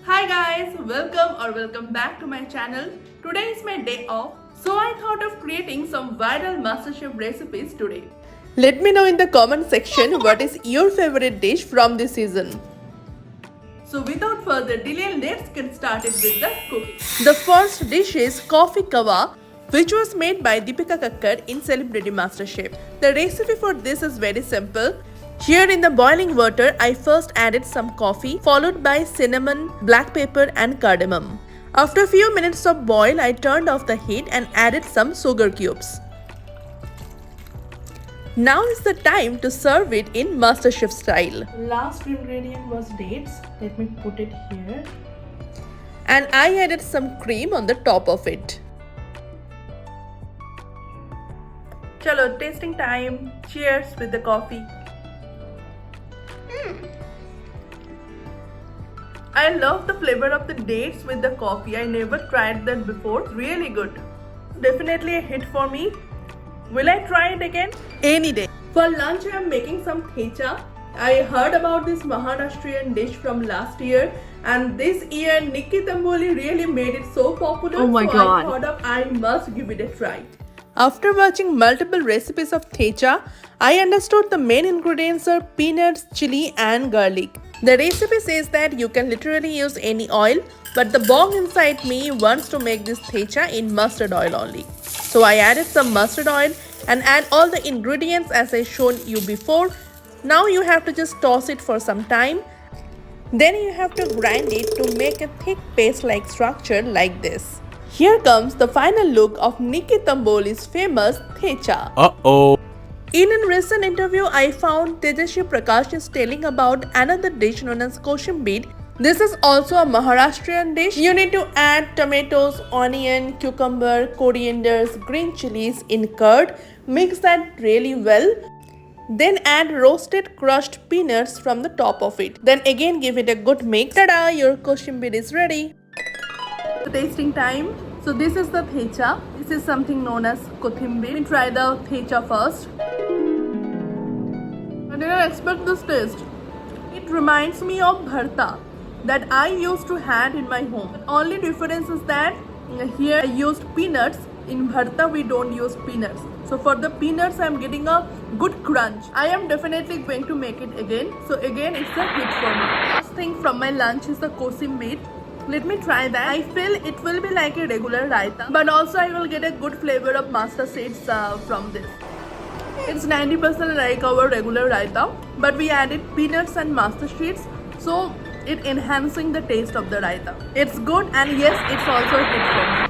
Hi guys, welcome back to my channel. Today is my day off, so I thought of creating some viral MasterChef recipes today. Let me know in the comment section what is your favorite dish from this season. So without further delay, let's get started with the cooking. The first dish is coffee kawa, which was made by Deepika Kakkar in Celebrity MasterChef. The recipe for this is very simple. Here in the boiling water, I first added some coffee, followed by cinnamon, black pepper and cardamom. After a few minutes of boil, I turned off the heat and added some sugar cubes. Now is the time to serve it in MasterChef style. Last ingredient was dates. Let me put it here. And I added some cream on the top of it. Chalo, tasting time. Cheers with the coffee. I love the flavor of the dates with the coffee. I never tried that before. Really good. Definitely a hit for me. Will I try it again? Any day. For lunch I am making some thecha. I heard about this Maharashtrian dish from last year, and this year Nikki Tamboli really made it so popular. Oh my so God. I thought I must give it a try. After watching multiple recipes of thecha, I understood the main ingredients are peanuts, chili and garlic. The recipe says that you can literally use any oil, but the bong inside me wants to make this thecha in mustard oil only. So I added some mustard oil and add all the ingredients as I shown you before. Now you have to just toss it for some time. Then you have to grind it to make a thick paste-like structure like this. Here comes the final look of Nikki Tamboli's famous thecha. Uh-oh. In a recent interview, I found Tejashi Prakash is telling about another dish known as Koshambir. This is also a Maharashtrian dish. You need to add tomatoes, onion, cucumber, corianders, green chilies in curd. Mix that really well. Then add roasted crushed peanuts from the top of it. Then again give it a good mix. Tada! Your Koshambir is ready. Tasting time. So this is the thecha. This is something known as kothimbir. We try the thecha first. I didn't expect this taste. It reminds me of bharta that I used to have in my home. The only difference is that here I used peanuts. In bharta we don't use peanuts. So for the peanuts I am getting a good crunch. I am definitely going to make it again. So again it's a hit for me. Last thing from my lunch is the koshambir. Let me try that. I feel it will be like a regular raita, but also I will get a good flavor of mustard seeds from this. It's 90% like our regular raita, but we added peanuts and mustard seeds, so it enhancing the taste of the raita. It's good, and yes, it's also a hit for me.